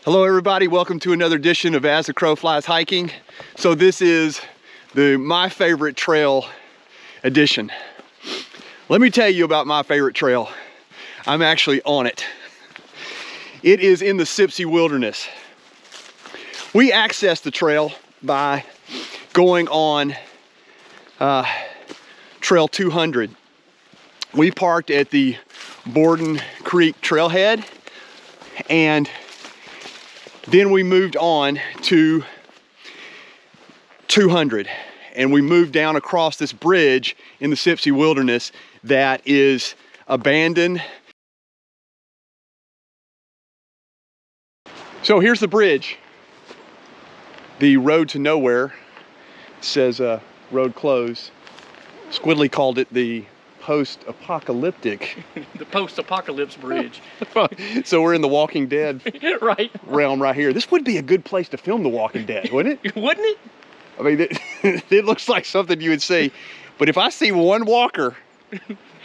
Hello everybody, welcome to another edition of As the Crow Flies Hiking. So this is the My Favorite Trail edition. Let me tell you about My Favorite Trail. I'm actually on it. It is in the Sipsey Wilderness. We access the trail by going on Trail 200. We parked at the Wolfpen Creek trailhead, and then we moved on to 200, and we moved down across this bridge in the Sipsey Wilderness that is abandoned. So here's the bridge. The road to nowhere. It says road closed. Squidly called it the post-apocalyptic. The post-apocalypse bridge. So we're in the Walking Dead right. realm right here. This would be a good place to film The Walking Dead, wouldn't it? Wouldn't it? I mean, it looks like something you would see. But if I see one walker,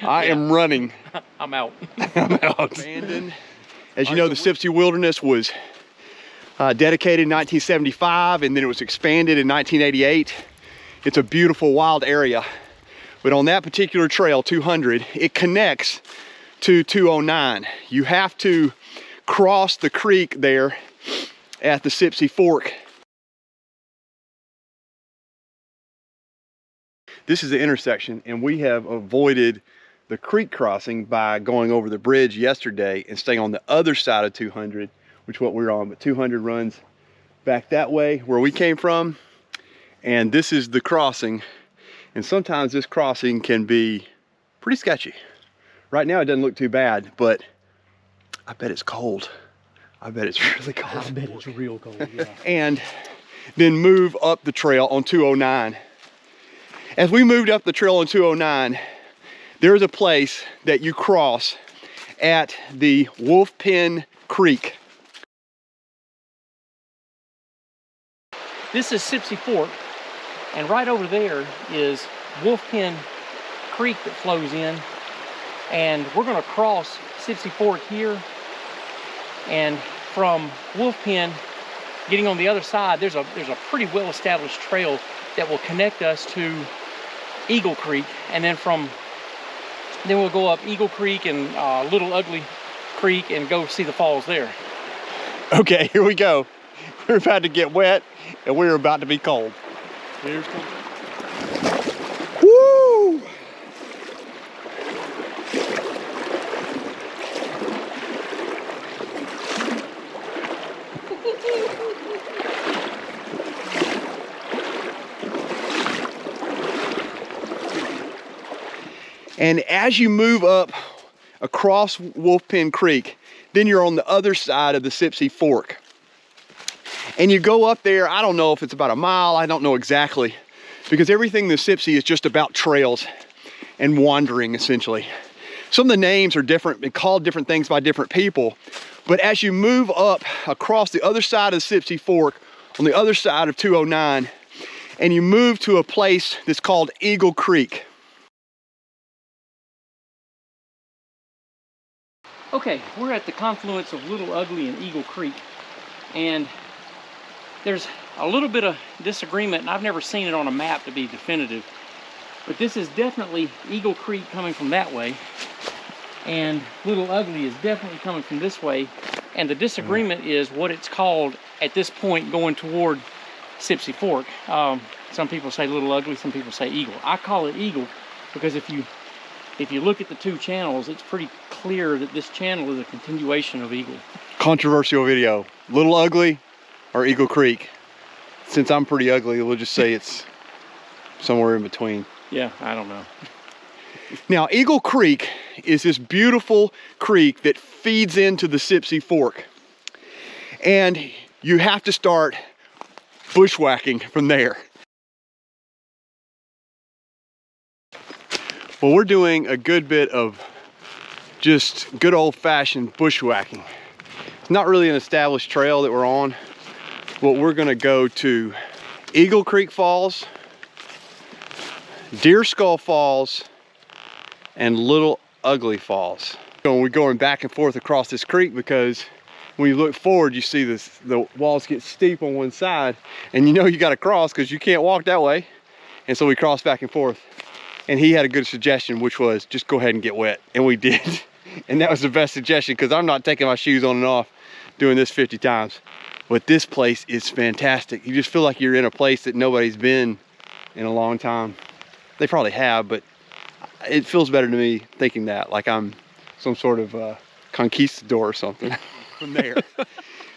I am running. I'm out. I'm out. Abandoned. As you know, the Sipsey Wilderness was dedicated in 1975, and then it was expanded in 1988. It's a beautiful wild area. But on that particular trail, 200, it connects to 209. You have to cross the creek there at the Sipsey Fork. This is the intersection, and we have avoided the creek crossing by going over the bridge yesterday and staying on the other side of 200, which is what we're on. But 200 runs back that way where we came from, and this is the crossing. And sometimes this crossing can be pretty sketchy. Right now it doesn't look too bad, but I bet it's cold. I bet it's really cold. I bet it's real cold, yeah. And then move up the trail on 209. As we moved up the trail on 209, there's a place that you cross at the Wolfpen Creek. This is Sipsey Fork, and right over there is Wolfpen Creek that flows in, and we're going to cross Sipsey Fork here, and from Wolfpen, getting on the other side, there's a pretty well-established trail that will connect us to Eagle Creek, and then we'll go up Eagle Creek and Little Ugly Creek and go see the falls there. Okay, here we go. We're about to get wet, and we're about to be cold. Here's cool. Woo! And as you move up across Wolfpen Creek, then you're on the other side of the Sipsey Fork. And you go up there, I don't know if it's about a mile, I don't know exactly, because everything in the Sipsey is just about trails and wandering, essentially. Some of the names are different and called different things by different people, but as you move up across the other side of the Sipsey Fork, on the other side of 209, and you move to a place that's called Eagle Creek. Okay, we're at the confluence of Little Ugly and Eagle Creek, and there's a little bit of disagreement, and I've never seen it on a map to be definitive, but this is definitely Eagle Creek coming from that way, and Little Ugly is definitely coming from this way, and the disagreement is what it's called at this point going toward Sipsey Fork. Some people say Little Ugly, some people say Eagle. I call it Eagle because if you look at the two channels, it's pretty clear that this channel is a continuation of Eagle. Controversial video. Little Ugly or Eagle Creek? Since I'm pretty ugly, we'll just say it's somewhere in between. Yeah, I don't know. Now, Eagle Creek is this beautiful creek that feeds into the Sipsey Fork. And you have to start bushwhacking from there. Well, we're doing a good bit of just good old-fashioned bushwhacking. It's not really an established trail that we're on, but we're gonna go to Eagle Creek Falls, Deer Skull Falls, and Little Ugly Falls. So we're going back and forth across this creek because when you look forward, you see the walls get steep on one side, and you know you got to cross because you can't walk that way. And so we crossed back and forth. And he had a good suggestion, which was just go ahead and get wet. And we did. And that was the best suggestion because I'm not taking my shoes on and off doing this 50 times. But this place is fantastic. You just feel like you're in a place that nobody's been in a long time. They probably have, but it feels better to me thinking that, like I'm some sort of conquistador or something from there.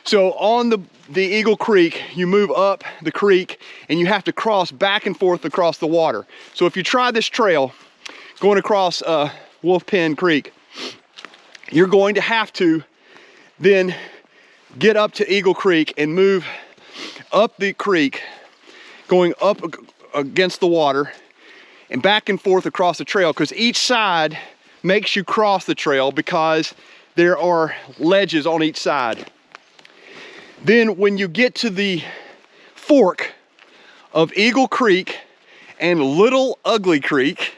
So on the Eagle Creek, you move up the creek and you have to cross back and forth across the water. So if you try this trail going across Wolfpen Creek, you're going to have to then get up to Eagle Creek and move up the creek, going up against the water and back and forth across the trail, because each side makes you cross the trail because there are ledges on each side. Then when you get to the fork of Eagle Creek and Little Ugly Creek,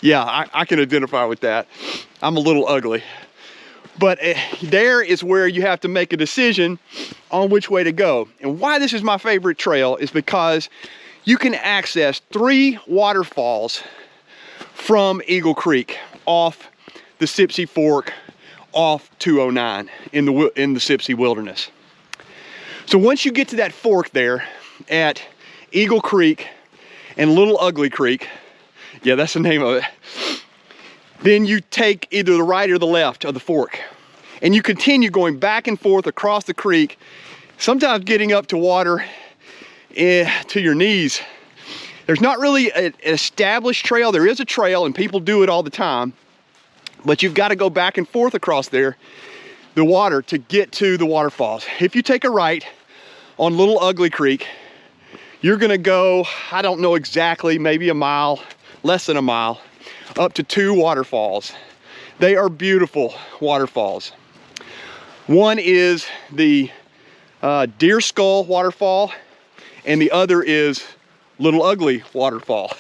yeah, I can identify with that. I'm a little ugly. But there is where you have to make a decision on which way to go. And why this is my favorite trail is because you can access 3 waterfalls from Eagle Creek off the Sipsey Fork, off 209 in the Sipsey Wilderness. So once you get to that fork there at Eagle Creek and Little Ugly Creek, yeah, that's the name of it, then you take either the right or the left of the fork and you continue going back and forth across the creek, sometimes getting up to water to your knees. There's not really an established trail. There is a trail and people do it all the time, but you've got to go back and forth across there, the water, to get to the waterfalls. If you take a right on Little Ugly Creek, you're gonna go, I don't know exactly, maybe a mile, less than a mile, up to 2 waterfalls. They are beautiful waterfalls. One is the Deer Skull waterfall and the other is Little Ugly waterfall.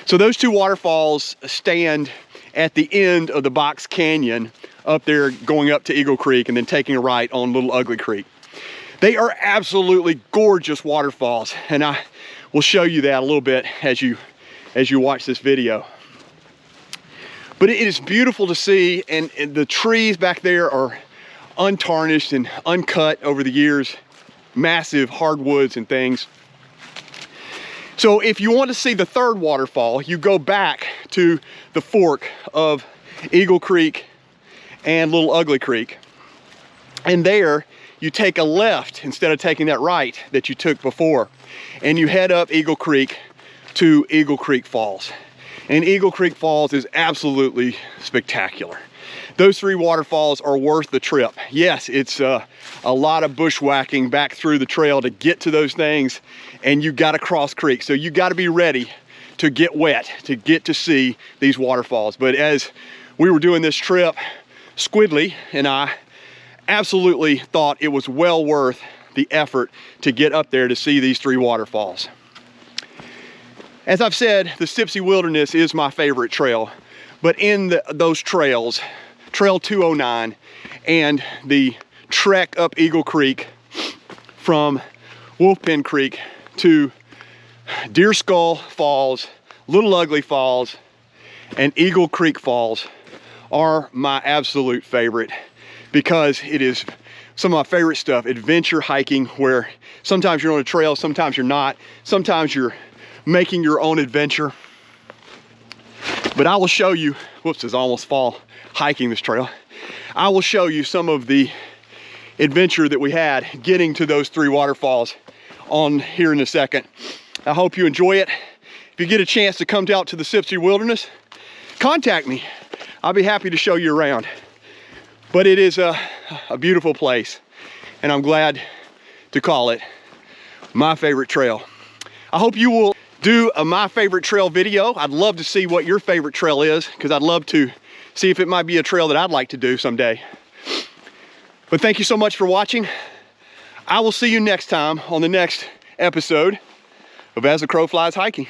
So those 2 waterfalls stand at the end of the Box Canyon up there, going up to Eagle Creek and then taking a right on Little Ugly Creek. They are absolutely gorgeous waterfalls, and I will show you that a little bit as you watch this video. But it is beautiful to see, and the trees back there are untarnished and uncut over the years, massive hardwoods and things. So if you want to see the 3rd waterfall, you go back to the fork of Eagle Creek and Little Ugly Creek, and there you take a left instead of taking that right that you took before, and you head up Eagle Creek to Eagle Creek Falls. And Eagle Creek Falls is absolutely spectacular. Those 3 waterfalls are worth the trip. Yes, it's a lot of bushwhacking back through the trail to get to those things, and you gotta cross creek. So you gotta be ready to get wet, to get to see these waterfalls. But as we were doing this trip, Squidly and I absolutely thought it was well worth the effort to get up there to see these 3 waterfalls. As I've said, the Sipsey Wilderness is my favorite trail, but in those trails, Trail 209 and the trek up Eagle Creek from Wolfpen Creek to Deer Skull Falls, Little Ugly Falls, and Eagle Creek Falls are my absolute favorite, because it is some of my favorite stuff. Adventure hiking, where sometimes you're on a trail, sometimes you're not, sometimes you're making your own adventure. But I will show you, whoops, it's almost fall hiking this trail. I will show you some of the adventure that we had getting to those 3 waterfalls on here in a second. I hope you enjoy it. If you get a chance to come out to the Sipsey Wilderness, contact me. I'll be happy to show you around. But it is a beautiful place, and I'm glad to call it my favorite trail. I hope you will do a my favorite trail video. I'd love to see what your favorite trail is, because I'd love to see if it might be a trail that I'd like to do someday. But thank you so much for watching. I will see you next time on the next episode of As the Crow Flies Hiking.